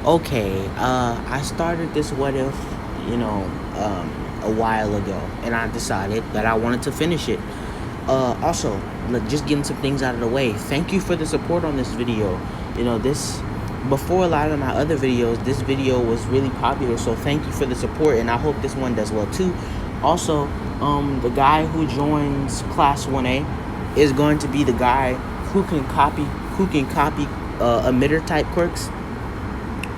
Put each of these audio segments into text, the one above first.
Okay, I started this what if, you know, a while ago, and I decided that I wanted to finish it. Also, just getting some things out of the way. Thank you for the support on this video. This before a lot of my other videos, this video was really popular. So thank you for the support, and I hope this one does well too. Also, the guy who joins Class 1A is going to be the guy who can copy emitter type quirks.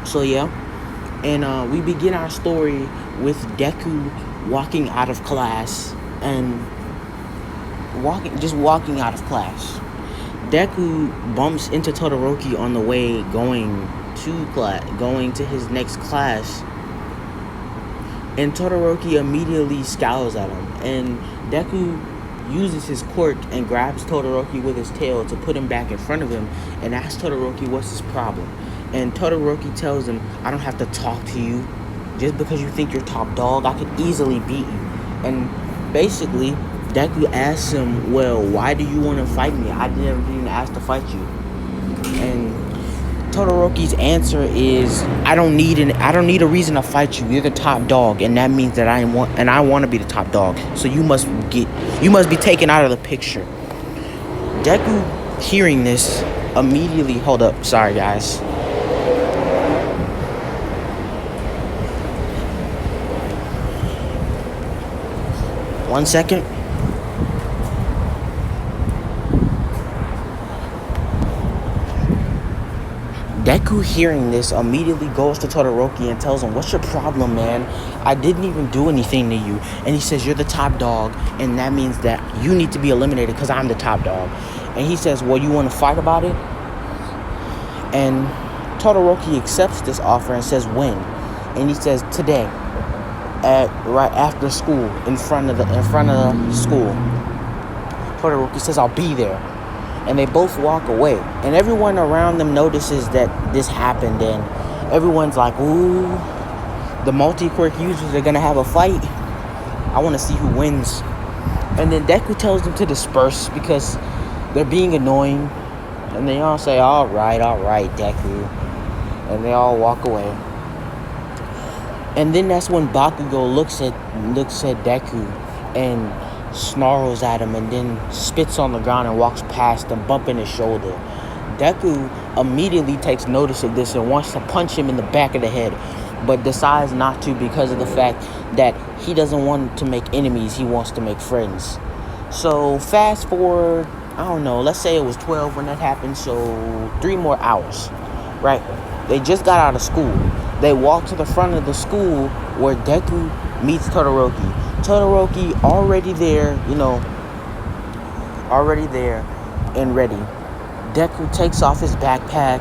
So yeah, and we begin our story with Deku walking out of class and walking out of class. Deku bumps into Todoroki on the way going to his next class, and Todoroki immediately scowls at him. And Deku uses his quirk and grabs Todoroki with his tail to put him back in front of him and asks Todoroki what's his problem. And Todoroki tells him, I don't have to talk to you. Just because you think you're top dog, I could easily beat you. And basically, Deku asks him, well, why do you want to fight me? I didn't even ask to fight you. And Todoroki's answer is, I don't need a reason to fight you. You're the top dog, and that means that I want to be the top dog. So you must be taken out of the picture. Deku, hearing this, immediately hold up. Sorry, guys. One second. Deku, hearing this, immediately goes to Todoroki and tells him, what's your problem, man? I didn't even do anything to you. And he says, you're the top dog, and that means that you need to be eliminated because I'm the top dog. And he says, well, you want to fight about it? And Todoroki accepts this offer and says, when? And he says, today, right after school, in front of the school. Todoroki says, I'll be there. And they both walk away, and everyone around them notices that this happened, and everyone's like, ooh, the multi-quirk users are gonna have a fight. I want to see who wins. And then Deku tells them to disperse because they're being annoying, and they all say, all right, Deku, and they all walk away. And then that's when Bakugo looks at Deku and snarls at him, and then spits on the ground and walks past him, bumping his shoulder. Deku immediately takes notice of this and wants to punch him in the back of the head, but decides not to because of the fact that he doesn't want to make enemies, he wants to make friends. So fast forward, I don't know, let's say it was 12 when that happened, so 3 more hours, right? They just got out of school. They walk to the front of the school where Deku meets Todoroki. Todoroki already there and ready. Deku takes off his backpack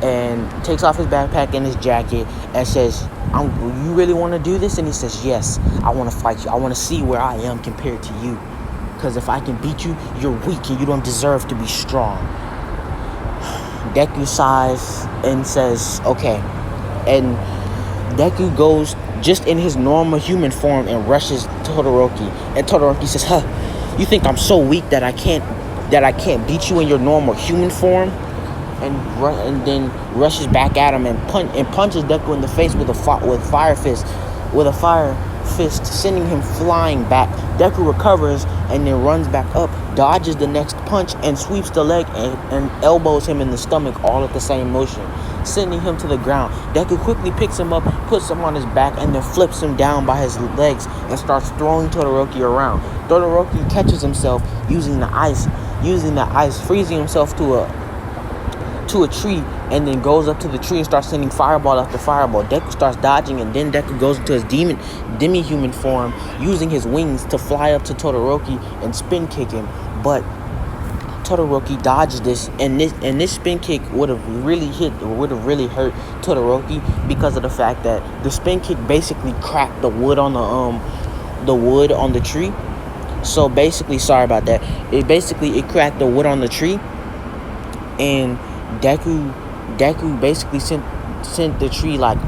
and his jacket and says, you really want to do this? And he says, yes, I want to fight you. I want to see where I am compared to you. Because if I can beat you, you're weak and you don't deserve to be strong. Deku sighs and says, okay. And Deku goes just in his normal human form and rushes Todoroki. And Todoroki says, you think I'm so weak that I can't beat you in your normal human form? And then rushes back at him and punches Deku in the face with a fire fist, sending him flying back. Deku recovers and then runs back up, dodges the next punch, and sweeps the leg and elbows him in the stomach all at the same motion, sending him to the ground. Deku quickly picks him up, puts him on his back, and then flips him down by his legs and starts throwing Todoroki around. Todoroki catches himself using the ice, freezing himself to a tree, and then goes up to the tree and starts sending fireball after fireball. Deku starts dodging, and then Deku goes into his demi-human form, using his wings to fly up to Todoroki and spin kick him. But Todoroki dodged this, and this spin kick would have really hurt Todoroki because of the fact that the spin kick basically cracked the wood on the tree. So basically, sorry about that. It cracked the wood on the tree, and Deku basically sent the tree like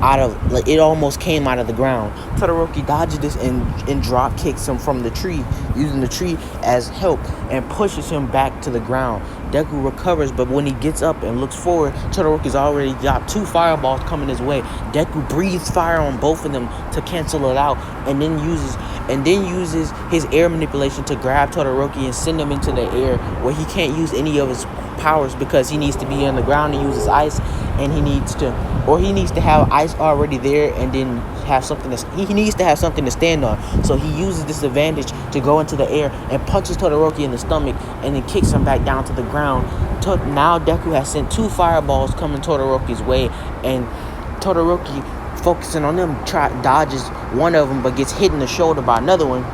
out of, like, it almost came out of the ground. Todoroki dodges this and drop kicks him from the tree, using the tree as help, and pushes him back to the ground. Deku recovers, but when he gets up and looks forward, Todoroki's already got 2 fireballs coming his way. Deku breathes fire on both of them to cancel it out, and then uses his air manipulation to grab Todoroki and send him into the air, where he can't use any of his powers because he needs to be on the ground and use his ice, and he needs to have ice already there, and then he needs to have something to stand on. So he uses this advantage to go into the air and punches Todoroki in the stomach, and then kicks him back down to the ground. Now Deku has sent 2 fireballs coming Todoroki's way, and Todoroki, focusing on them, dodges one of them but gets hit in the shoulder by another one.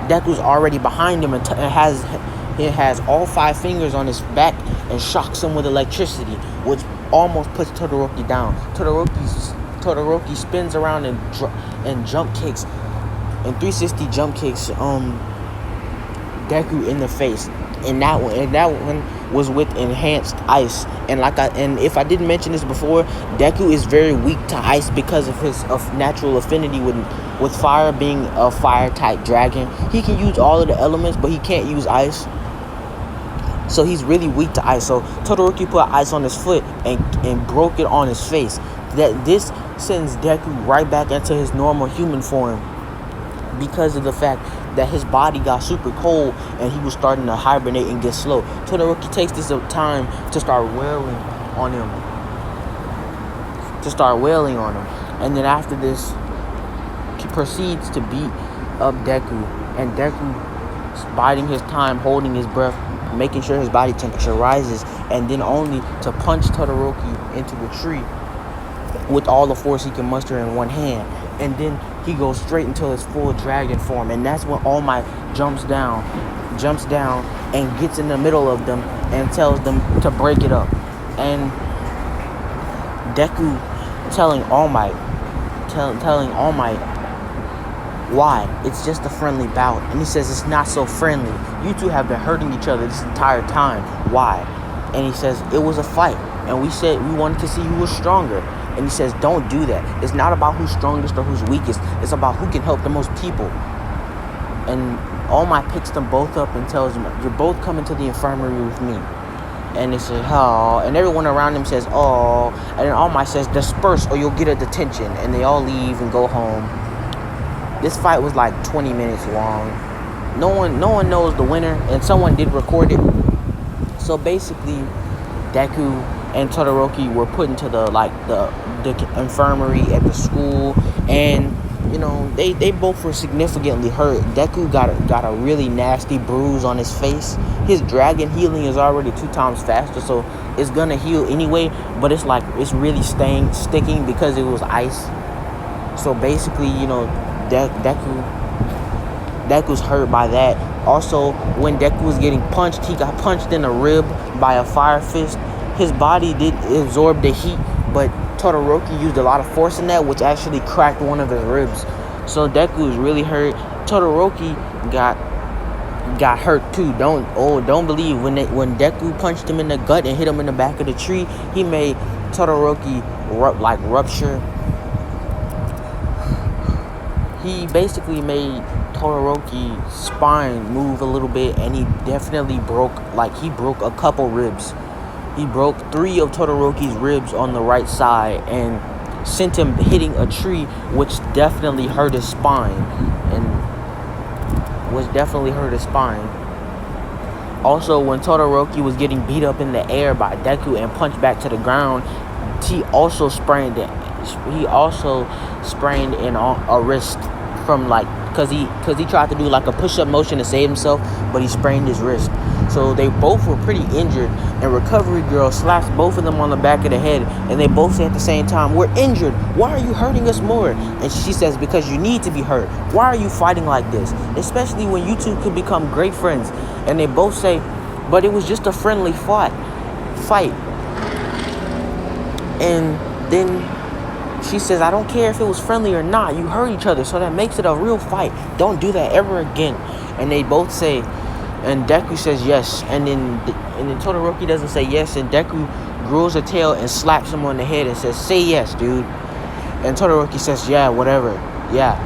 Deku's already behind him and has all 5 fingers on his back and shocks him with electricity, which almost puts Todoroki down. Todoroki spins around and jump kicks, and 360 jump kicks Deku in the face. And that one was with enhanced ice. And if I didn't mention this before, Deku is very weak to ice because of his natural affinity with fire, being a fire type dragon. He can use all of the elements, but he can't use ice. So he's really weak to ice. So Todoroki put ice on his foot and broke it on his face. This sends Deku right back into his normal human form, because of the fact that his body got super cold and he was starting to hibernate and get slow. Todoroki takes this time to start wailing on him. And then after this, he proceeds to beat up Deku. And Deku, biding his time, holding his breath, making sure his body temperature rises, and then only to punch Todoroki into the tree with all the force he can muster in one hand. And then he goes straight into his full dragon form, and that's when All Might jumps down and gets in the middle of them and tells them to break it up. And Deku telling All Might why it's just a friendly bout, and he says it's not so friendly. You two have been hurting each other this entire time. Why? And he says it was a fight, and we said we wanted to see who was stronger. And he says, don't do that. It's not about who's strongest or who's weakest. It's about who can help the most people. And All Might picks them both up and tells them, you're both coming to the infirmary with me. And they say, oh. And everyone around them says, oh. And then All Might says, disperse or you'll get a detention. And they all leave and go home. This fight was like 20 minutes long. No one knows the winner, and someone did record it. So basically, Deku and Todoroki were put into the infirmary at the school, and they both were significantly hurt. Deku got a really nasty bruise on his face. His dragon healing is already 2 times faster, so it's gonna heal anyway, but it's really sticking because it was ice. So basically, Deku's hurt by that. Also, when Deku was getting punched, he got punched in the rib by a fire fist. His body did absorb the heat, but Todoroki used a lot of force in that, which actually cracked one of his ribs. So Deku was really hurt. Todoroki got hurt too. Don't believe when Deku punched him in the gut and hit him in the back of the tree, he made Todoroki rupture. He basically made Todoroki's spine move a little bit, and he definitely broke a couple ribs. He broke 3 of Todoroki's ribs on the right side and sent him hitting a tree, which definitely hurt his spine. Also, when Todoroki was getting beat up in the air by Deku and punched back to the ground, he also sprained it. He also sprained in a wrist from because he tried to do a push-up motion to save himself, but he sprained his wrist. So they both were pretty injured, and Recovery Girl slaps both of them on the back of the head, and they both say at the same time, we're injured, why are you hurting us more? And she says, because you need to be hurt. Why are you fighting like this? Especially when you two could become great friends. And they both say, but it was just a friendly fight. And then she says, I don't care if it was friendly or not, you hurt each other, so that makes it a real fight. Don't do that ever again. And they both say, and Deku says yes, and then Todoroki doesn't say yes, and Deku grows a tail and slaps him on the head and says, say yes, dude. And Todoroki says, yeah, whatever. Yeah.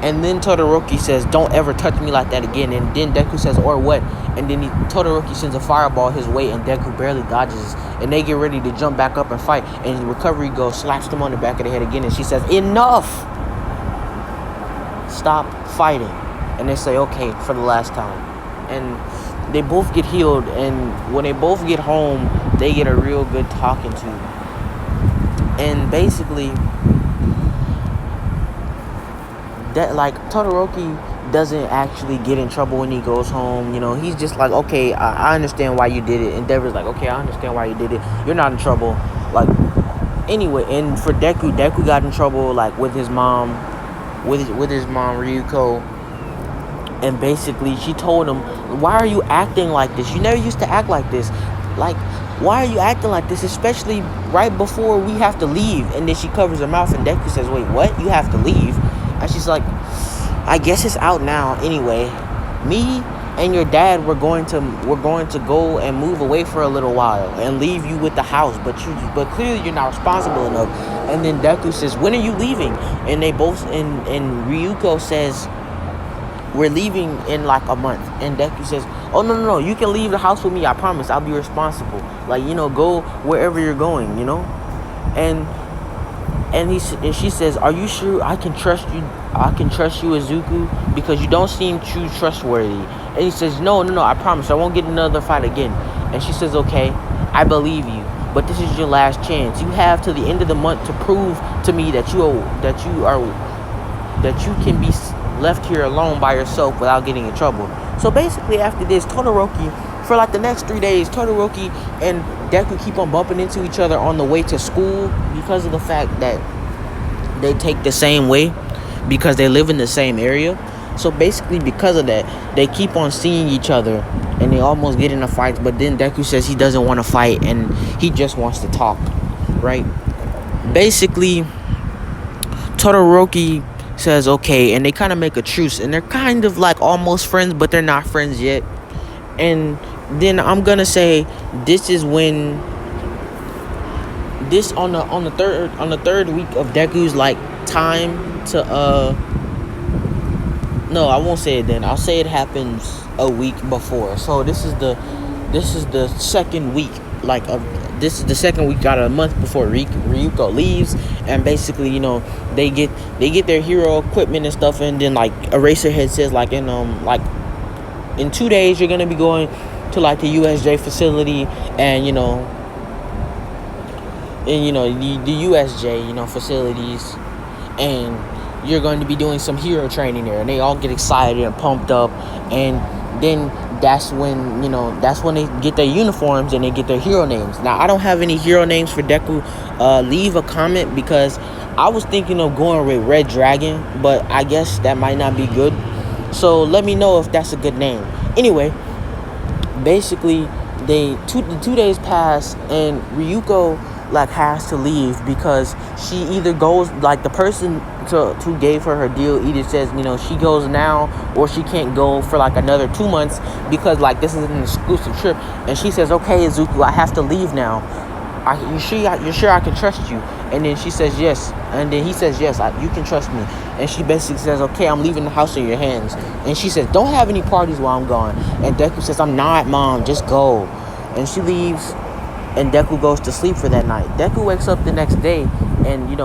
And then Todoroki says, don't ever touch me like that again. And then Deku says, or what? And then Todoroki sends a fireball his way, and Deku barely dodges. And they get ready to jump back up and fight. And Recovery Girl slaps them on the back of the head again. And she says, enough! Stop fighting. And they say, okay, for the last time. And they both get healed. And when they both get home, they get a real good talking to. And basically, that, like, Todoroki doesn't actually get in trouble when he goes home. You know, he's just like, okay, I understand why you did it. And Deborah's like, okay, I understand why you did it. You're not in trouble. Like, anyway, and for Deku got in trouble, like, with his mom, with his mom, Ryuko. And basically, she told him, why are you acting like this? You never used to act like this. Like, why are you acting like this? Especially right before we have to leave. And then she covers her mouth, and Deku says, wait, what? You have to leave? And she's like, I guess it's out now. Anyway, me and your dad we're going to go and move away for a little while and leave you with the house, but clearly you're not responsible enough. And then Deku says, when are you leaving? And they both and Ryuko says, we're leaving in like a month. And Deku says, oh, no, you can leave the house with me, I promise, I'll be responsible. Like, you know, go wherever you're going, you know. And she says, are you sure I can trust you? I can trust you, Izuku, because you don't seem too trustworthy. And he says, no, I promise I won't get another fight again. And she says, okay, I believe you, but this is your last chance. You have to the end of the month to prove to me that you can be left here alone by yourself without getting in trouble. So basically, after this, Todoroki, for like the next 3 days, Todoroki and Deku keep on bumping into each other on the way to school because of the fact that they take the same way, because they live in the same area. So basically, because of that, they keep on seeing each other and they almost get into fights. But then Deku says he doesn't want to fight and he just wants to talk, right? Basically, Todoroki says okay, and they kind of make a truce, and they're kind of like almost friends, but they're not friends yet. And then I'm gonna say this is when this on the third week of Deku's like time to no, I won't say it then. I'll say it happens a week before. So this is the second week, like this is the second week out of a month before Ryuko leaves. And basically, you know, they get their hero equipment and stuff, and then like Eraserhead says like in 2 days you're gonna be going to like the USJ facility, and you know the USJ facilities, and you're going to be doing some hero training there. And they all get excited and pumped up, and then that's when they get their uniforms and they get their hero names. Now, I don't have any hero names for Deku. Leave a comment, because I was thinking of going with Red Dragon, but I guess that might not be good. So let me know if that's a good name. Anyway, basically, the 2 days pass, and Ryuko like has to leave because she either goes, like the person who gave her deal either says she goes now, or she can't go for like another 2 months, because like this is an exclusive trip. And she says, okay, Izuku, I have to leave now. You're sure I can trust you? And then she says yes, and then he says yes, you can trust me. And she basically says, okay, I'm leaving the house in your hands. And she says, don't have any parties while I'm gone. And Deku says, I'm not, Mom, just go. And she leaves, and Deku goes to sleep for that night. Deku wakes up the next day and is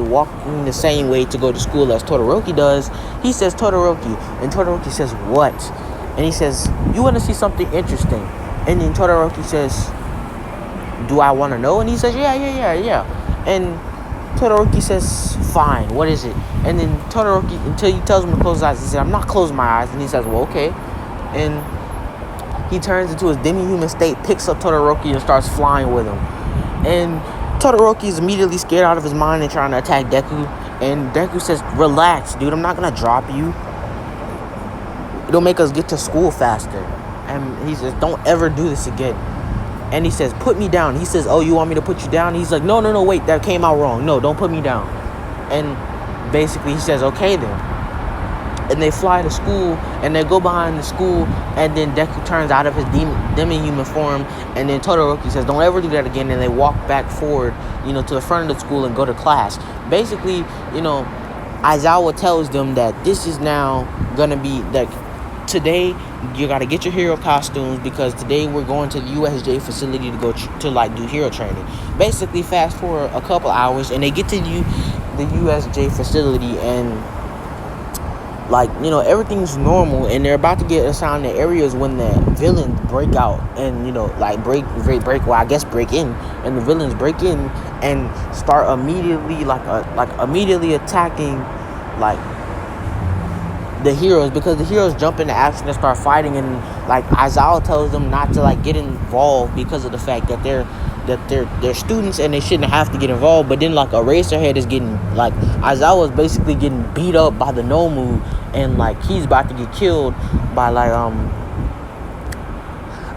walking the same way to go to school as Todoroki does. He says, Todoroki, and Todoroki says, what? And he says, you want to see something interesting? And then Todoroki says, do I want to know? And he says, yeah. And Todoroki says, fine, what is it? And then Todoroki, until he tells him to close his eyes, he says, I'm not closing my eyes. And he says, well, okay. And he turns into his demi-human state, picks up Todoroki, and starts flying with him. And Todoroki is immediately scared out of his mind and trying to attack Deku. And Deku says, relax, dude, I'm not going to drop you. It'll make us get to school faster. And he says, don't ever do this again. And he says, put me down. He says, oh, you want me to put you down? He's like, no, wait, that came out wrong. No, don't put me down. And basically he says, okay then. and they fly to school, and they go behind the school, and then Deku turns out of his demi-human form, and then Todoroki says, don't ever do that again, and they walk back forward, to the front of the school and go to class. Basically, Aizawa tells them that this is now gonna be, like, today you gotta get your hero costumes, because today we're going to the USJ facility to go to do hero training. Basically, fast forward a couple hours, and they get to the USJ facility, and everything's normal, and they're about to get assigned to areas when the villains break out and break in, and the villains break in and start immediately immediately attacking the heroes, because the heroes jump into action and start fighting, and Aizawa tells them not to get involved because of the fact that they're students and they shouldn't have to get involved. But then Eraserhead is getting Aizawa is basically getting beat up by the Nomu, and he's about to get killed by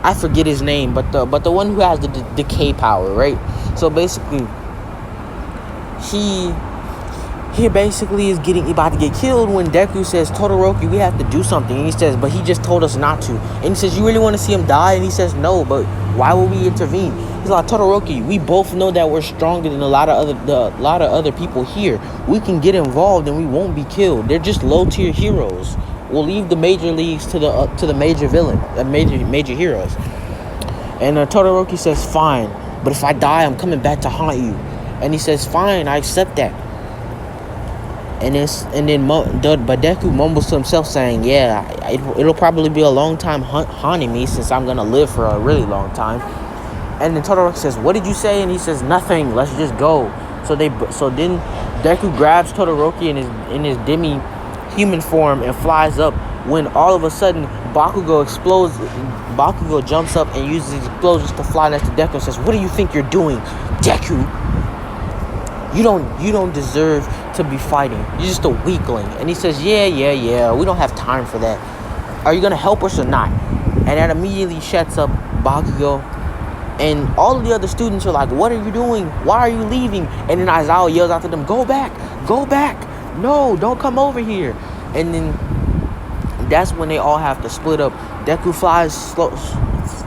I forget his name, but the one who has the decay power, right? So basically he basically is about to get killed when Deku says, Todoroki, we have to do something. And he says, but he just told us not to. And he says, you really want to see him die? And he says, no, but why would we intervene? He's like, Todoroki, we both know that we're stronger than a lot of other people here. We can get involved and we won't be killed. They're just low tier heroes. We'll leave the major leagues to the major villain, major heroes. And Todoroki says, fine, but if I die, I'm coming back to haunt you. And he says, fine, I accept that. But Deku mumbles to himself, saying, yeah, it'll probably be a long time haunting me, since I'm gonna live for a really long time. And then Todoroki says, what did you say? And he says, nothing, let's just go. So then Deku grabs Todoroki in his demi-human form and flies up, when all of a sudden Bakugo explodes. Bakugo jumps up and uses his explosions to fly next to Deku and says, what do you think you're doing, Deku? You don't deserve to be fighting. You're just a weakling. And he says, yeah, we don't have time for that. Are you gonna help us or not? And that immediately shuts up Bakugo. And all of the other students are like, what are you doing? Why are you leaving? And then Aizawa yells out to them, go back. No, don't come over here. And then that's when they all have to split up. Deku flies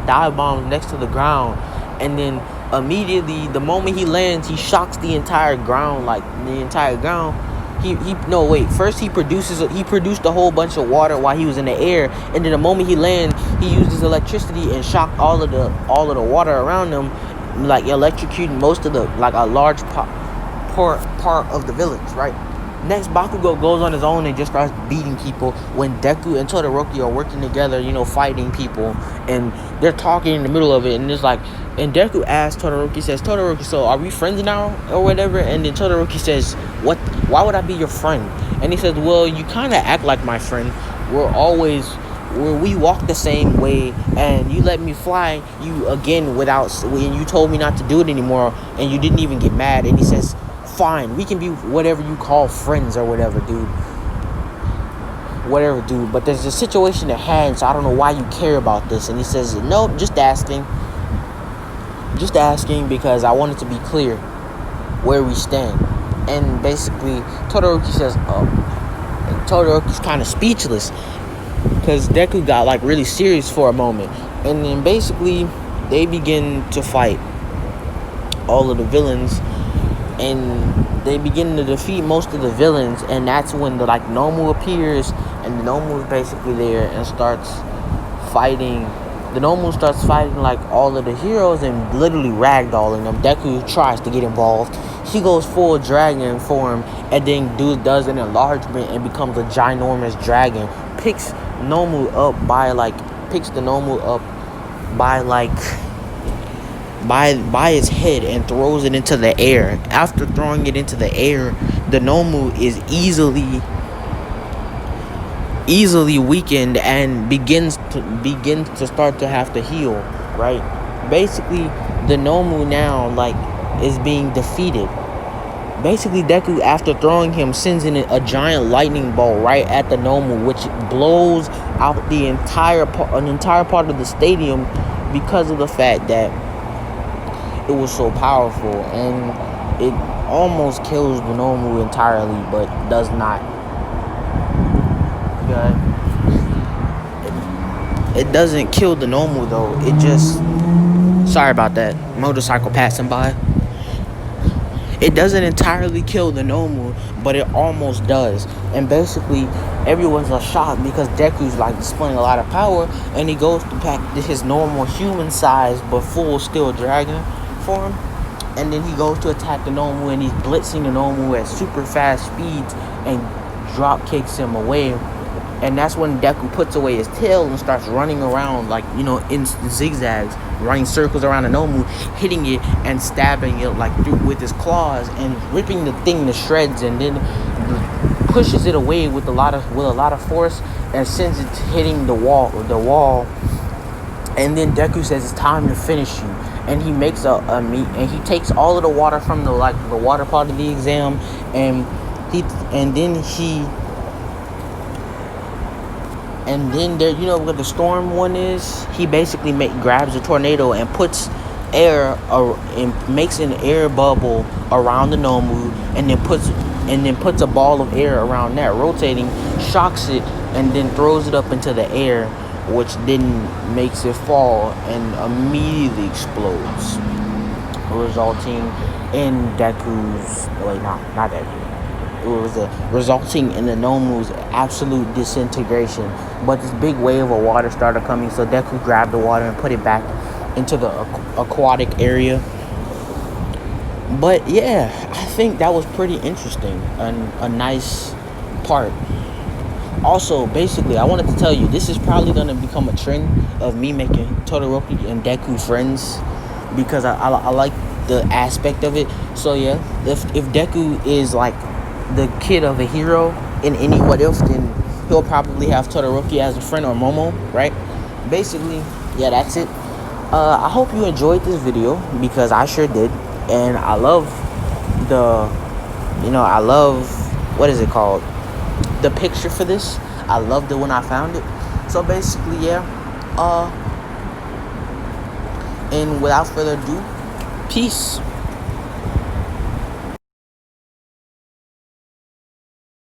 dive bombs next to the ground, and then immediately, the moment he lands, he shocks the entire ground. First he produced a whole bunch of water while he was in the air, and then the moment he landed, he used his electricity and shocked all of the water around him, electrocuting most of a large part of the villains, right? Next, Bakugo goes on his own and just starts beating people, when Deku and Todoroki are working together, fighting people, and they're talking in the middle of it, and and Deku asks Todoroki, says, Todoroki, so are we friends now, or whatever? And then Todoroki says, what? Why would I be your friend? And he says, well, you kind of act like my friend. We walk the same way, and you let me fly you again and you told me not to do it anymore, and you didn't even get mad. And he says, fine, we can be whatever you call friends or whatever, dude. But there's a situation at hand, so I don't know why you care about this. And he says, no, just asking because I wanted to be clear where we stand. And basically, Todoroki says, Todoroki's kind of speechless, because Deku got really serious for a moment. And then basically, they begin to fight all of the villains, and they begin to defeat most of the villains. And that's when the Nomu appears, and the Nomu is basically there and starts fighting. The Nomu starts fighting all of the heroes and literally ragdolling them. Deku tries to get involved. He goes full dragon form, and then dude does an enlargement and becomes a ginormous dragon. Picks the Nomu up by his head and throws it into the air. After throwing it into the air, the Nomu is easily weakened and begins to start to have to heal, right? Basically, the Nomu now is being defeated. Basically, Deku, after throwing him, sends in a giant lightning bolt right at the Nomu, which blows out an entire part of the stadium, because of the fact that it was so powerful, and it almost kills the Nomu entirely, but does not. It doesn't kill the Nomu though. It just, sorry about that, motorcycle passing by. It doesn't entirely kill the Nomu, but it almost does. And basically, everyone's shocked because Deku's like displaying a lot of power, and he goes to pack his normal human size but full steel dragon form, and then he goes to attack the Nomu, and he's blitzing the Nomu at super fast speeds and drop kicks him away. And that's when Deku puts away his tail and starts running around, like, you know, in zigzags, running circles around the Nomu, hitting it and stabbing it like with his claws and ripping the thing to shreds, and then pushes it away with a lot of force and sends it hitting the wall. And then Deku says it's time to finish you, and he makes and he takes all of the water from the water part of the exam, and then there, you know what the storm one is? He basically grabs a tornado and puts and makes an air bubble around the Nomu, and then puts a ball of air around that, rotating, shocks it, and then throws it up into the air, which then makes it fall and immediately explodes, resulting in Deku's not Deku. It was resulting in the Nomu's absolute disintegration. But this big wave of water started coming, so Deku grabbed the water and put it back into the aquatic area. But yeah, I think that was pretty interesting and a nice part. Also, basically, I wanted to tell you, this is probably going to become a trend of me making Todoroki and Deku friends, because I like the aspect of it. So yeah, if Deku is like the kid of a hero in any what if, then he'll probably have Todoroki as a friend, or Momo, right? Basically, yeah, that's it. I hope you enjoyed this video, because I sure did. And I love what is it called? The picture for this. I loved it when I found it. So basically, yeah. And without further ado, peace.